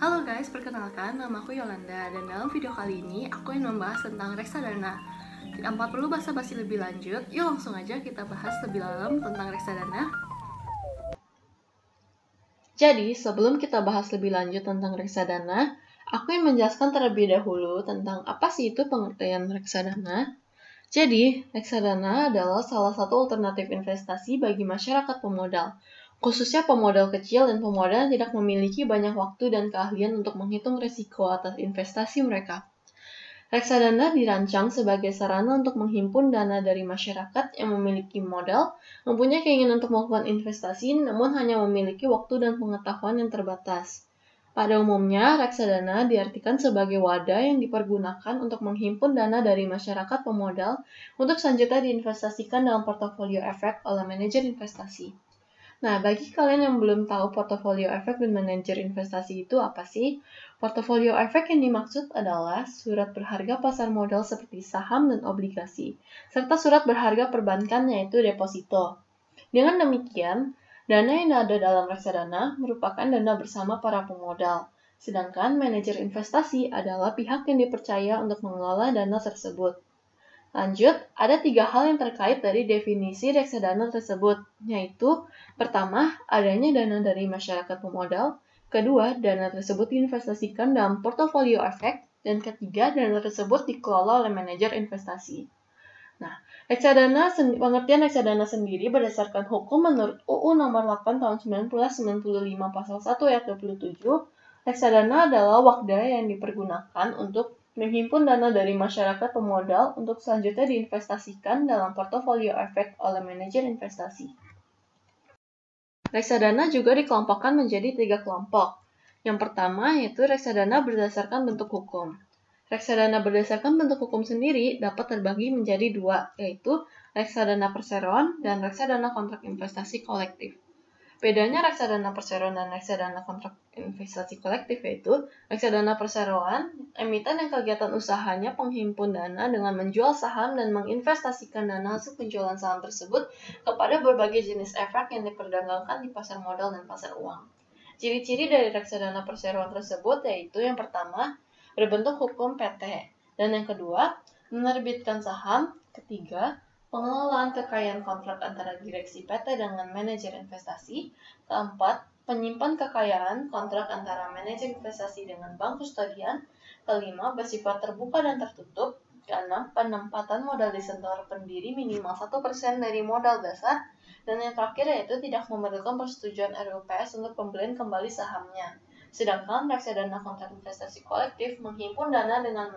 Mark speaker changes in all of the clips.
Speaker 1: Halo guys, perkenalkan nama aku Yolanda dan dalam video kali ini aku ingin membahas tentang reksadana. Tanpa perlu basa-basi lebih lanjut, yuk langsung aja kita bahas lebih dalam tentang reksadana. Jadi, sebelum kita bahas lebih lanjut tentang reksadana, aku ingin menjelaskan terlebih dahulu tentang apa sih itu pengertian reksadana. Jadi, reksadana adalah salah satu alternatif investasi bagi masyarakat pemodal, khususnya pemodal kecil dan pemodal yang tidak memiliki banyak waktu dan keahlian untuk menghitung risiko atas investasi mereka. Reksadana dirancang sebagai sarana untuk menghimpun dana dari masyarakat yang memiliki modal, mempunyai keinginan untuk melakukan investasi, namun hanya memiliki waktu dan pengetahuan yang terbatas. Pada umumnya, reksadana diartikan sebagai wadah yang dipergunakan untuk menghimpun dana dari masyarakat pemodal untuk selanjutnya diinvestasikan dalam portofolio efek oleh manajer investasi. Nah, bagi kalian yang belum tahu portofolio efek dan manajer investasi itu apa sih? Portofolio efek yang dimaksud adalah surat berharga pasar modal seperti saham dan obligasi, serta surat berharga perbankan yaitu deposito. Dengan demikian, dana yang ada dalam reksadana merupakan dana bersama para pemodal, sedangkan manajer investasi adalah pihak yang dipercaya untuk mengelola dana tersebut. Lanjut, ada 3 hal yang terkait dari definisi reksadana tersebut, yaitu pertama, adanya dana dari masyarakat pemodal, kedua, dana tersebut diinvestasikan dalam portofolio efek, dan ketiga, dana tersebut dikelola oleh manajer investasi. Nah, pengertian reksadana sendiri berdasarkan hukum menurut UU nomor 8 tahun 1995 pasal 1 ayat 27, reksadana adalah wadah yang dipergunakan untuk menghimpun dana dari masyarakat pemodal untuk selanjutnya diinvestasikan dalam portofolio efek oleh manajer investasi. Reksadana juga dikelompokkan menjadi 3 kelompok. Yang pertama yaitu reksadana berdasarkan bentuk hukum. Reksadana berdasarkan bentuk hukum sendiri dapat terbagi menjadi 2, yaitu reksadana perseroan dan reksadana kontrak investasi kolektif. Bedanya reksadana perseroan dan reksadana kontrak investasi kolektif yaitu reksadana perseroan, emiten yang kegiatan usahanya penghimpun dana dengan menjual saham dan menginvestasikan dana hasil penjualan saham tersebut kepada berbagai jenis efek yang diperdagangkan di pasar modal dan pasar uang. Ciri-ciri dari reksadana perseroan tersebut yaitu yang pertama, berbentuk hukum PT, dan yang kedua, menerbitkan saham, ketiga, pengelolaan kekayaan kontrak antara direksi PT dengan manajer investasi, keempat, penyimpan kekayaan kontrak antara manajer investasi dengan bank kustodian, kelima, bersifat terbuka dan tertutup, keenam, penempatan modal di sektor pendiri minimal 1% dari modal dasar, dan yang terakhir yaitu tidak memerlukan persetujuan RUPS untuk pembelian kembali sahamnya. Sedangkan reksadana kontrak investasi kolektif menghimpun dana dengan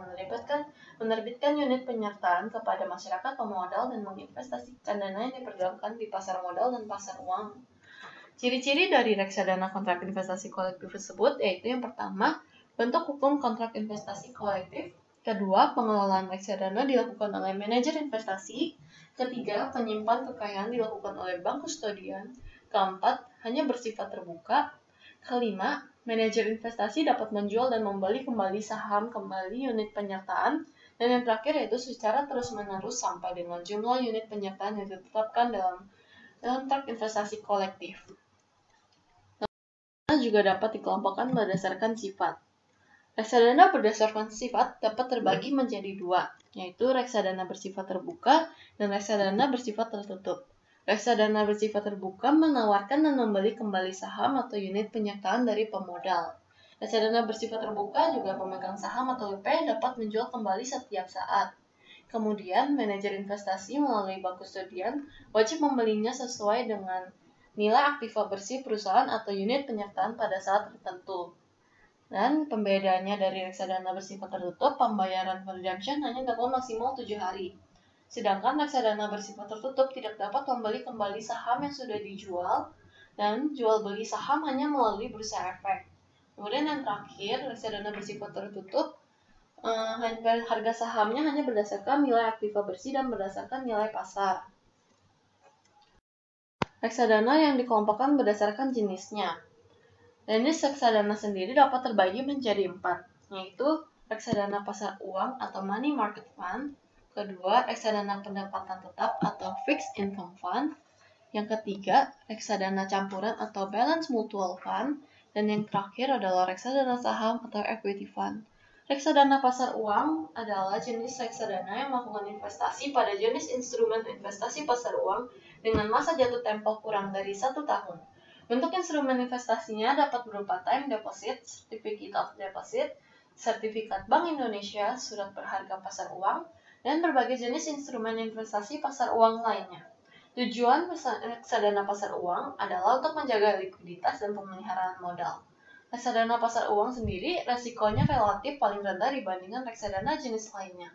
Speaker 1: menerbitkan unit penyertaan kepada masyarakat pemodal dan menginvestasikan dana yang diperdagangkan di pasar modal dan pasar uang. Ciri-ciri dari reksadana kontrak investasi kolektif tersebut yaitu yang pertama, bentuk hukum kontrak investasi kolektif, kedua, pengelolaan reksadana dilakukan oleh manajer investasi, ketiga, penyimpan kekayaan dilakukan oleh bank kustodian, keempat, hanya bersifat terbuka, kelima, manajer investasi dapat menjual dan membeli kembali saham kembali unit penyertaan, dan yang terakhir yaitu secara terus-menerus sampai dengan jumlah unit penyertaan yang ditetapkan dalam kontrak investasi kolektif. Reksadana juga dapat dikelompokkan berdasarkan sifat. Reksadana berdasarkan sifat dapat terbagi menjadi 2, yaitu reksadana bersifat terbuka dan reksadana bersifat tertutup. Reksadana bersifat terbuka menawarkan dan membeli kembali saham atau unit penyertaan dari pemodal. Reksadana bersifat terbuka juga pemegang saham atau LP dapat menjual kembali setiap saat. Kemudian, manajer investasi melalui bank kustodian wajib membelinya sesuai dengan nilai aktiva bersih perusahaan atau unit penyertaan pada saat tertentu. Dan pembedaannya dari reksadana bersifat tertutup, pembayaran redemption hanya dapat maksimal 7 hari. Sedangkan reksadana bersifat tertutup tidak dapat membeli kembali saham yang sudah dijual dan jual beli saham hanya melalui bursa efek. Kemudian yang terakhir, reksadana bersifat tertutup, harga sahamnya hanya berdasarkan nilai aktiva bersih dan berdasarkan nilai pasar. Reksadana yang dikelompokkan berdasarkan jenisnya. Jenis reksadana sendiri dapat terbagi menjadi 4, yaitu reksadana pasar uang atau money market fund, kedua, reksadana pendapatan tetap atau fixed income fund. Yang ketiga, reksadana campuran atau balance mutual fund. Dan yang terakhir adalah reksadana saham atau equity fund. Reksadana pasar uang adalah jenis reksadana yang melakukan investasi pada jenis instrumen investasi pasar uang dengan masa jatuh tempo kurang dari 1 tahun. Bentuk instrumen investasinya dapat berupa time deposit, certificate of deposit, sertifikat Bank Indonesia, surat berharga pasar uang, dan berbagai jenis instrumen investasi pasar uang lainnya. Tujuan reksadana pasar uang adalah untuk menjaga likuiditas dan pemeliharaan modal. Reksadana pasar uang sendiri resikonya relatif paling rendah dibandingkan reksadana jenis lainnya.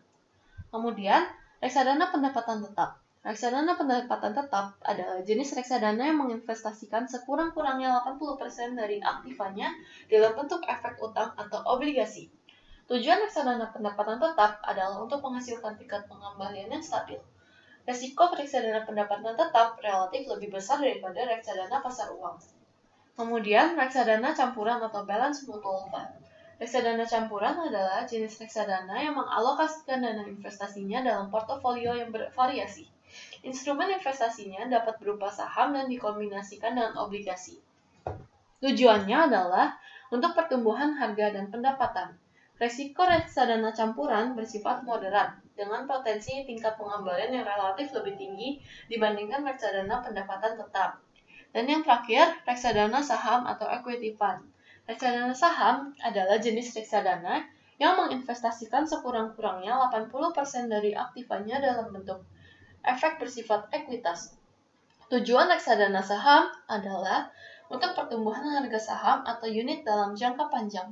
Speaker 1: Kemudian, reksadana pendapatan tetap. Reksadana pendapatan tetap adalah jenis reksadana yang menginvestasikan sekurang-kurangnya 80% dari aktifanya dalam bentuk efek utang atau obligasi. Tujuan reksadana pendapatan tetap adalah untuk menghasilkan tingkat pengembalian yang stabil. Resiko reksadana pendapatan tetap relatif lebih besar daripada reksadana pasar uang. Kemudian, reksadana campuran atau balance mutual fund. Reksadana campuran adalah jenis reksadana yang mengalokasikan dana investasinya dalam portofolio yang bervariasi. Instrumen investasinya dapat berupa saham dan dikombinasikan dengan obligasi. Tujuannya adalah untuk pertumbuhan harga dan pendapatan. Resiko reksadana campuran bersifat moderat, dengan potensi tingkat pengembalian yang relatif lebih tinggi dibandingkan reksadana pendapatan tetap. Dan yang terakhir, reksadana saham atau equity fund. Reksadana saham adalah jenis reksadana yang menginvestasikan sekurang-kurangnya 80% dari aktifanya dalam bentuk efek bersifat ekuitas. Tujuan reksadana saham adalah untuk pertumbuhan harga saham atau unit dalam jangka panjang.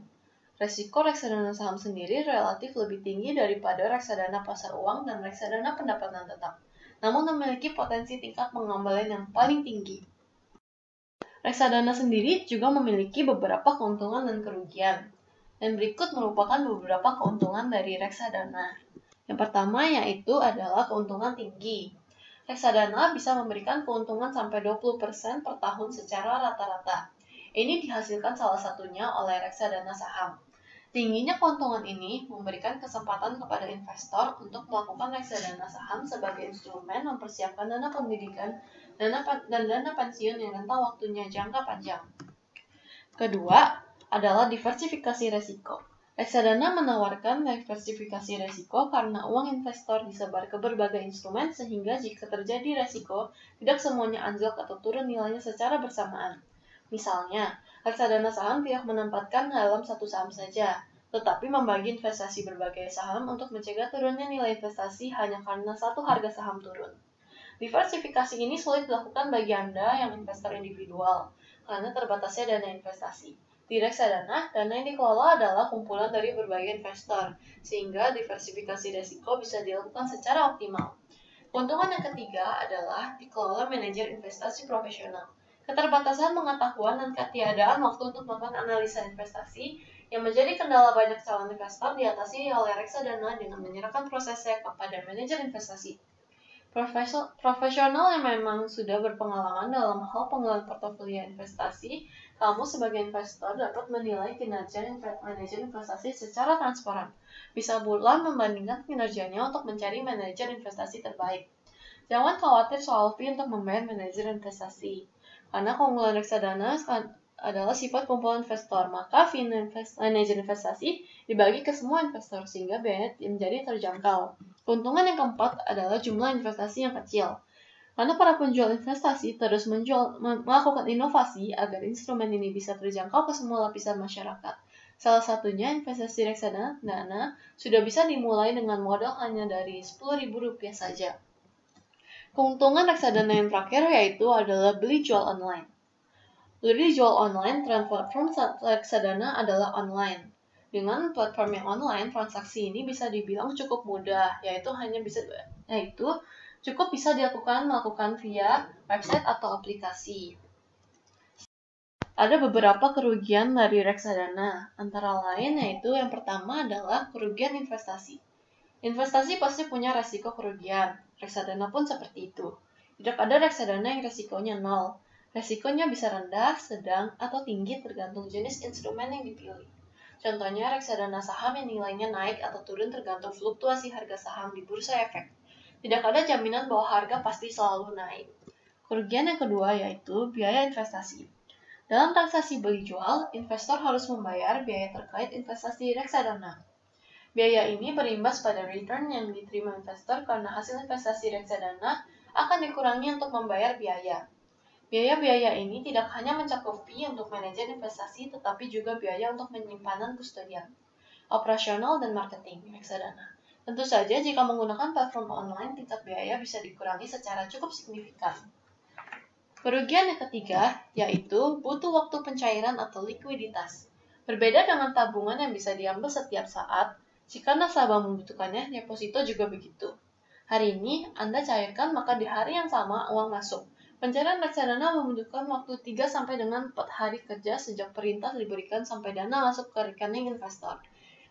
Speaker 1: Resiko reksadana saham sendiri relatif lebih tinggi daripada reksadana pasar uang dan reksadana pendapatan tetap, namun memiliki potensi tingkat pengembalian yang paling tinggi. Reksadana sendiri juga memiliki beberapa keuntungan dan kerugian, dan berikut merupakan beberapa keuntungan dari reksadana. Yang pertama yaitu adalah keuntungan tinggi. Reksadana bisa memberikan keuntungan sampai 20% per tahun secara rata-rata. Ini dihasilkan salah satunya oleh reksadana saham. Tingginya keuntungan ini memberikan kesempatan kepada investor untuk melakukan reksadana saham sebagai instrumen mempersiapkan dana pendidikan dan dana pensiun yang rentang waktunya jangka panjang. Kedua adalah diversifikasi resiko. Reksadana menawarkan diversifikasi resiko karena uang investor disebar ke berbagai instrumen sehingga jika terjadi resiko, tidak semuanya anjlok atau turun nilainya secara bersamaan. Misalnya, reksadana saham tidak menempatkan dalam satu saham saja, tetapi membagi investasi berbagai saham untuk mencegah turunnya nilai investasi hanya karena satu harga saham turun. Diversifikasi ini sulit dilakukan bagi Anda yang investor individual, karena terbatasnya dana investasi. Di reksadana, dana yang dikelola adalah kumpulan dari berbagai investor, sehingga diversifikasi risiko bisa dilakukan secara optimal. Keuntungan yang ketiga adalah dikelola manajer investasi profesional. Keterbatasan pengetahuan dan ketiadaan waktu untuk melakukan analisa investasi yang menjadi kendala banyak calon investor diatasi oleh reksadana dengan menyerahkan prosesnya kepada manajer investasi profesional yang memang sudah berpengalaman dalam hal pengelolaan portofolio investasi. Kamu sebagai investor dapat menilai kinerja manajer investasi secara transparan. Bisa pula membandingkan kinerjanya untuk mencari manajer investasi terbaik. Jangan khawatir soal fee untuk membayar manajer investasi. Karena keunggulan reksadana adalah sifat kumpulan investor, maka fee manajer investasi dibagi ke semua investor sehingga biaya menjadi terjangkau. Keuntungan yang keempat adalah jumlah investasi yang kecil. Karena para penjual investasi terus melakukan inovasi agar instrumen ini bisa terjangkau ke semua lapisan masyarakat. Salah satunya investasi reksadana sudah bisa dimulai dengan modal hanya dari Rp10.000 saja. Keuntungan reksadana yang terakhir yaitu adalah beli jual online. Beli jual online, platform reksadana adalah online. Dengan platform yang online, transaksi ini bisa dibilang cukup mudah, yaitu cukup bisa melakukan via website atau aplikasi. Ada beberapa kerugian dari reksadana, antara lain yaitu yang pertama adalah kerugian investasi. Investasi pasti punya resiko kerugian, reksadana pun seperti itu. Tidak ada reksadana yang resikonya nol. Resikonya bisa rendah, sedang, atau tinggi tergantung jenis instrumen yang dipilih. Contohnya reksadana saham yang nilainya naik atau turun tergantung fluktuasi harga saham di bursa efek. Tidak ada jaminan bahwa harga pasti selalu naik. Kerugian yang kedua yaitu biaya investasi. Dalam transaksi beli-jual, investor harus membayar biaya terkait investasi reksadana. Biaya ini berimbas pada return yang diterima investor karena hasil investasi reksadana akan dikurangi untuk membayar biaya. Biaya-biaya ini tidak hanya mencakup fee untuk manajer investasi, tetapi juga biaya untuk penyimpanan kustodian, operasional, dan marketing reksadana. Tentu saja, jika menggunakan platform online, tingkat biaya bisa dikurangi secara cukup signifikan. Kerugian yang ketiga, yaitu butuh waktu pencairan atau likuiditas. Berbeda dengan tabungan yang bisa diambil setiap saat, jika nasabah membutuhkannya, deposito juga begitu. Hari ini, Anda cairkan, maka di hari yang sama uang masuk. Pencairan reksadana membutuhkan waktu 3 sampai dengan 4 hari kerja sejak perintah diberikan sampai dana masuk ke rekening investor.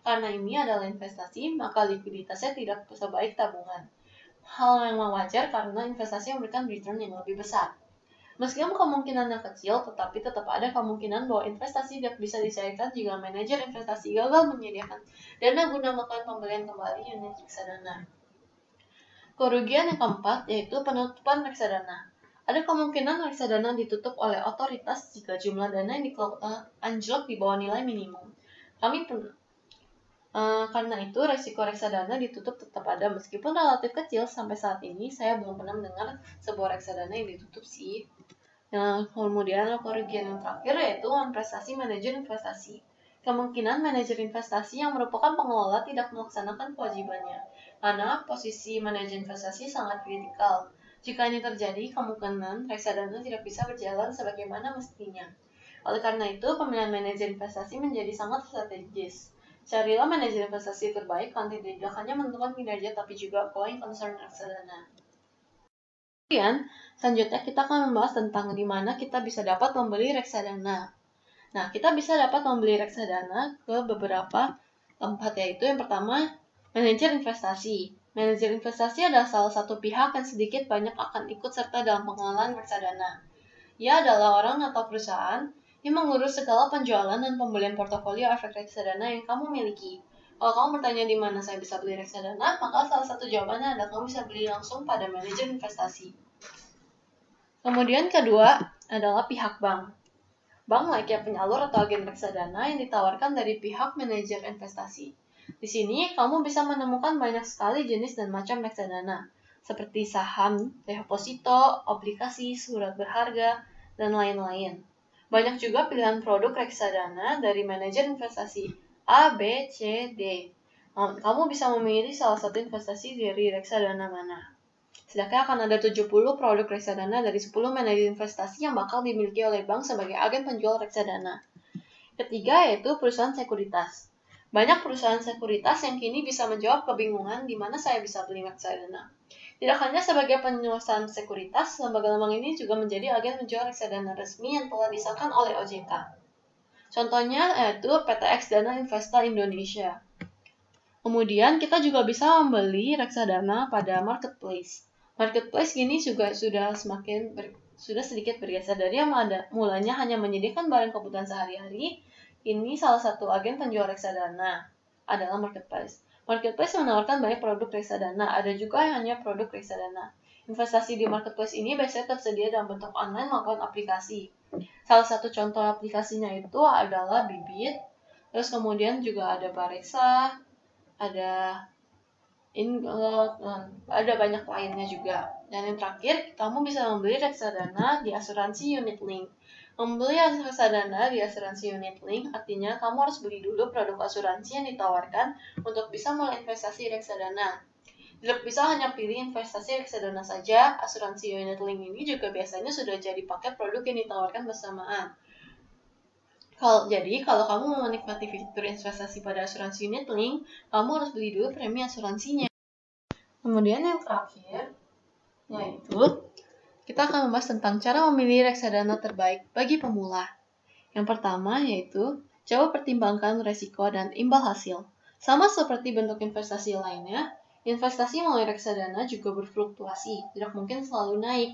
Speaker 1: Karena ini adalah investasi, maka likuiditasnya tidak sebaik tabungan. Hal yang wajar karena investasi memberikan return yang lebih besar. Meskipun kemungkinannya kecil, tetapi tetap ada kemungkinan bahwa investasi tidak bisa dicairkan jika manajer investasi gagal menyediakan dana guna melakukan pembelian kembali unit reksadana. Kerugian yang keempat yaitu penutupan reksadana. Ada kemungkinan reksadana ditutup oleh otoritas jika jumlah dana yang dikelola anjlok di bawah nilai minimum. Karena itu, resiko reksadana ditutup tetap ada meskipun relatif kecil. Sampai saat ini, saya belum pernah mendengar sebuah reksadana yang ditutup sih. Kemudian kerugian yang terakhir yaitu prestasi manajer investasi. Kemungkinan manajer investasi yang merupakan pengelola tidak melaksanakan kewajibannya, karena posisi manajer investasi sangat kritikal. Jika ini terjadi, kemungkinan reksadana tidak bisa berjalan sebagaimana mestinya. Oleh karena itu, pemilihan manajer investasi menjadi sangat strategis. Carilah manajer investasi terbaik, karena tidak hanya menentukan kinerja tapi juga going concern reksadana. Kemudian, selanjutnya kita akan membahas tentang di mana kita bisa dapat membeli reksadana. Nah, kita bisa dapat membeli reksadana ke beberapa tempat, yaitu yang pertama, manajer investasi. Manajer investasi adalah salah satu pihak yang sedikit banyak akan ikut serta dalam pengelolaan reksadana. Ia adalah orang atau perusahaan yang mengurus segala penjualan dan pembelian portofolio efek reksadana yang kamu miliki. Kalau kamu bertanya di mana saya bisa beli reksadana, maka salah satu jawabannya adalah kamu bisa beli langsung pada manajer investasi. Kemudian kedua adalah pihak bank. Bank layaknya penyalur atau agen reksadana yang ditawarkan dari pihak manajer investasi. Di sini kamu bisa menemukan banyak sekali jenis dan macam reksadana, seperti saham, deposito, obligasi, surat berharga, dan lain-lain. Banyak juga pilihan produk reksadana dari manajer investasi A, B, C, D. Kamu bisa memilih salah satu investasi dari reksadana mana. Sedangkan akan ada 70 produk reksadana dari 10 manajer investasi yang bakal dimiliki oleh bank sebagai agen penjual reksadana. Ketiga yaitu perusahaan sekuritas. Banyak perusahaan sekuritas yang kini bisa menjawab kebingungan di mana saya bisa beli reksadana. Tidak hanya sebagai penyelesaian sekuritas, lembaga-lembaga ini juga menjadi agen penjual reksadana resmi yang telah disahkan oleh OJK. Contohnya yaitu PTX Dana Investa Indonesia. Kemudian kita juga bisa membeli reksadana pada marketplace. Marketplace kini juga sudah sedikit bergeser dari yang mulanya hanya menyediakan barang kebutuhan sehari-hari. Ini salah satu agen penjual reksadana adalah marketplace. Marketplace menawarkan banyak produk reksadana, ada juga yang hanya produk reksadana. Investasi di marketplace ini biasanya tersedia dalam bentuk online maupun aplikasi. Salah satu contoh aplikasinya itu adalah Bibit, terus kemudian juga ada Bareksa, ada banyak lainnya juga. Dan yang terakhir, kamu bisa membeli reksadana di asuransi unit link. Membeli reksadana di asuransi unit link artinya kamu harus beli dulu produk asuransi yang ditawarkan untuk bisa mulai investasi reksadana. Tidak bisa hanya pilih investasi reksadana saja, asuransi unit link ini juga biasanya sudah jadi paket produk yang ditawarkan bersamaan. Jadi, kalau kamu mau menikmati fitur investasi pada asuransi unit link, kamu harus beli dulu premi asuransinya. Kemudian yang terakhir, yaitu kita akan membahas tentang cara memilih reksadana terbaik bagi pemula. Yang pertama yaitu, coba pertimbangkan resiko dan imbal hasil. Sama seperti bentuk investasi lainnya, investasi melalui reksadana juga berfluktuasi, tidak mungkin selalu naik.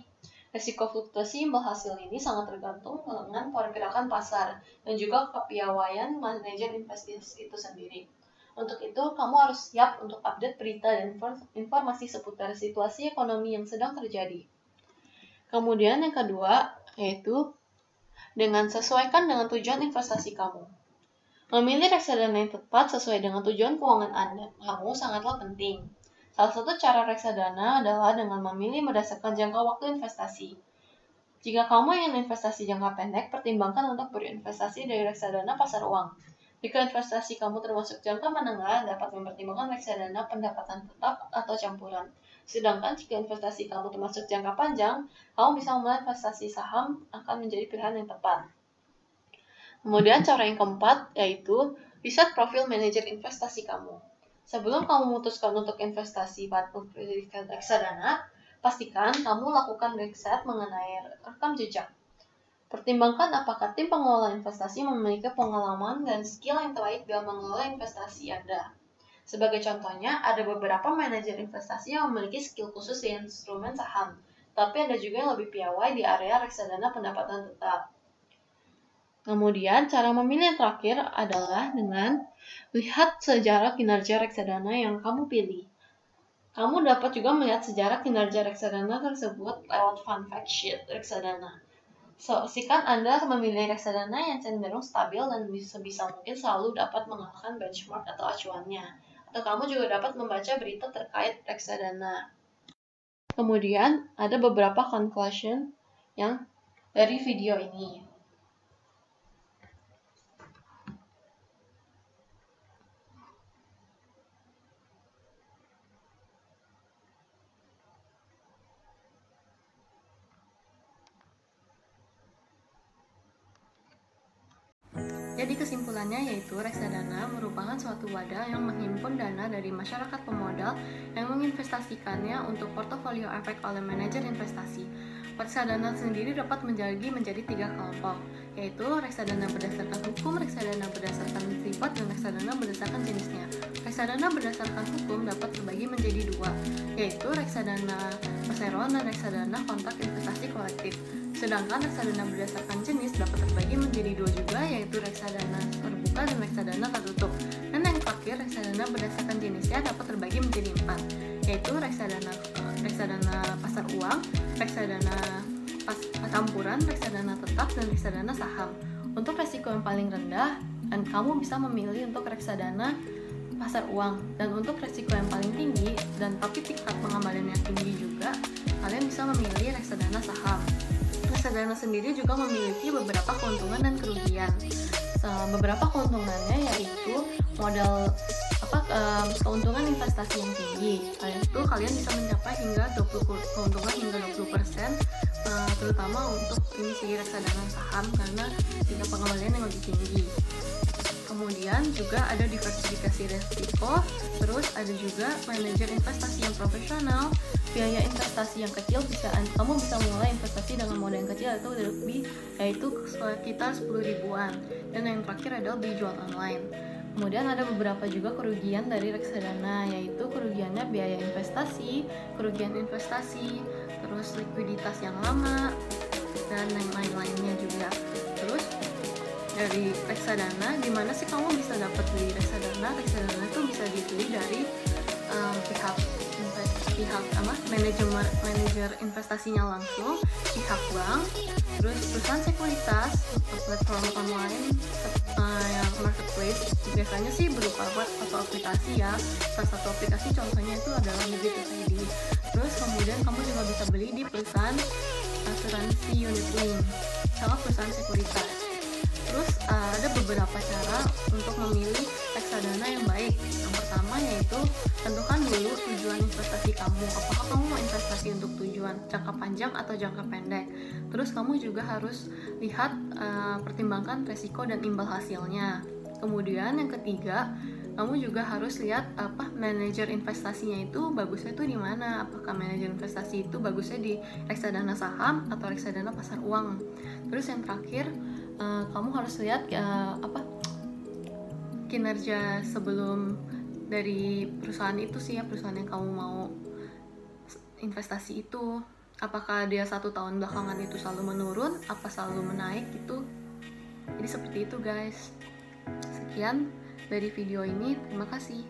Speaker 1: Resiko fluktuasi imbal hasil ini sangat tergantung dengan pergerakan pasar dan juga kepiawaian manajer investasi itu sendiri. Untuk itu, kamu harus siap untuk update berita dan informasi seputar situasi ekonomi yang sedang terjadi. Kemudian yang kedua, yaitu dengan sesuaikan dengan tujuan investasi kamu. Memilih reksadana yang tepat sesuai dengan tujuan keuangan kamu sangatlah penting. Salah satu cara reksadana adalah dengan memilih berdasarkan jangka waktu investasi. Jika kamu ingin investasi jangka pendek, pertimbangkan untuk berinvestasi dari reksadana pasar uang. Jika investasi kamu termasuk jangka menengah, dapat mempertimbangkan reksadana pendapatan tetap atau campuran. Sedangkan jika investasi kamu termasuk jangka panjang, kamu bisa memulai investasi saham akan menjadi pilihan yang tepat. Kemudian cara yang keempat yaitu riset profil manajer investasi kamu. Sebelum kamu memutuskan untuk investasi pada reksadana, pastikan kamu lakukan riset mengenai rekam jejak. Pertimbangkan apakah tim pengelola investasi memiliki pengalaman dan skill yang terkait dalam mengelola investasi Anda. Sebagai contohnya, ada beberapa manajer investasi yang memiliki skill khusus di instrumen saham, tapi ada juga yang lebih piawai di area reksadana pendapatan tetap. Kemudian, cara memilih yang terakhir adalah dengan lihat sejarah kinerja reksadana yang kamu pilih. Kamu dapat juga melihat sejarah kinerja reksadana tersebut lewat fun fact sheet reksadana. Pastikan Anda memilih reksadana yang cenderung stabil dan sebisa mungkin selalu dapat mengalahkan benchmark atau acuannya. Atau kamu juga dapat membaca berita terkait reksadana. Kemudian, ada beberapa conclusion yang dari video ini. Jadi kesimpulannya yaitu reksadana merupakan suatu wadah yang menghimpun dana dari masyarakat pemodal yang menginvestasikannya untuk portofolio efek oleh manajer investasi. Reksadana sendiri dapat menjadi 3 kelompok, yaitu reksadana berdasarkan hukum, reksadana berdasarkan sifat, dan reksadana berdasarkan jenisnya. Reksadana berdasarkan hukum dapat terbagi menjadi 2, yaitu reksadana perseroan dan reksadana kontrak investasi kolektif. Sedangkan reksadana berdasarkan jenis dapat terbagi menjadi 2 juga, yaitu reksadana terbuka dan reksadana tertutup. Dan yang terakhir, reksadana berdasarkan jenisnya dapat terbagi menjadi 4, yaitu reksadana pasar uang, reksadana campuran, reksadana tetap, dan reksadana saham. Untuk resiko yang paling rendah, dan kamu bisa memilih untuk reksadana pasar uang, dan untuk resiko yang paling tinggi dan tapi tingkat pengembaliannya tinggi juga, kalian bisa memilih reksadana saham. Reksadana sendiri juga memiliki beberapa keuntungan dan kerugian. Beberapa keuntungannya yaitu keuntungan investasi yang tinggi. Kalian bisa mencapai hingga 20%, terutama untuk reksadana saham karena tingkat pengembalian yang lebih tinggi. Kemudian juga ada diversifikasi risiko, terus ada juga manajer investasi yang profesional, biaya investasi yang kecil, kamu bisa mulai investasi dengan modal yang kecil yaitu sekitar 10 ribuan. Dan yang terakhir adalah beli jual online. Kemudian ada beberapa juga kerugian dari reksadana, yaitu kerugiannya biaya investasi, kerugian investasi, terus likuiditas yang lama, dan yang lain-lainnya juga. Terus dari reksadana, gimana sih kamu bisa dapat beli reksadana? Reksadana itu bisa dibeli dari manajer investasinya langsung, pihak bank, terus perusahaan sekuritas, platform online yang marketplace. Biasanya sih berupa web atau aplikasi ya. Salah satu aplikasi contohnya itu adalah Bibit.id. Terus kemudian kamu juga bisa beli di perusahaan asuransi unit link sama perusahaan sekuritas. Terus ada beberapa cara untuk memilih reksadana yang baik. Yang pertama yaitu tentukan dulu tujuan investasi kamu. Apakah kamu mau investasi untuk tujuan jangka panjang atau jangka pendek? Terus kamu juga harus lihat, pertimbangkan resiko dan imbal hasilnya. Kemudian yang ketiga, kamu juga harus lihat manajer investasinya itu bagusnya itu di mana. Apakah manajer investasi itu bagusnya di reksadana saham atau reksadana pasar uang. Terus yang terakhir, kamu harus lihat kinerja sebelum dari perusahaan itu sih ya, perusahaan yang kamu mau investasi itu. Apakah dia 1 tahun belakangan itu selalu menurun, apa selalu menaik gitu. Jadi seperti itu guys. Sekian dari video ini, terima kasih.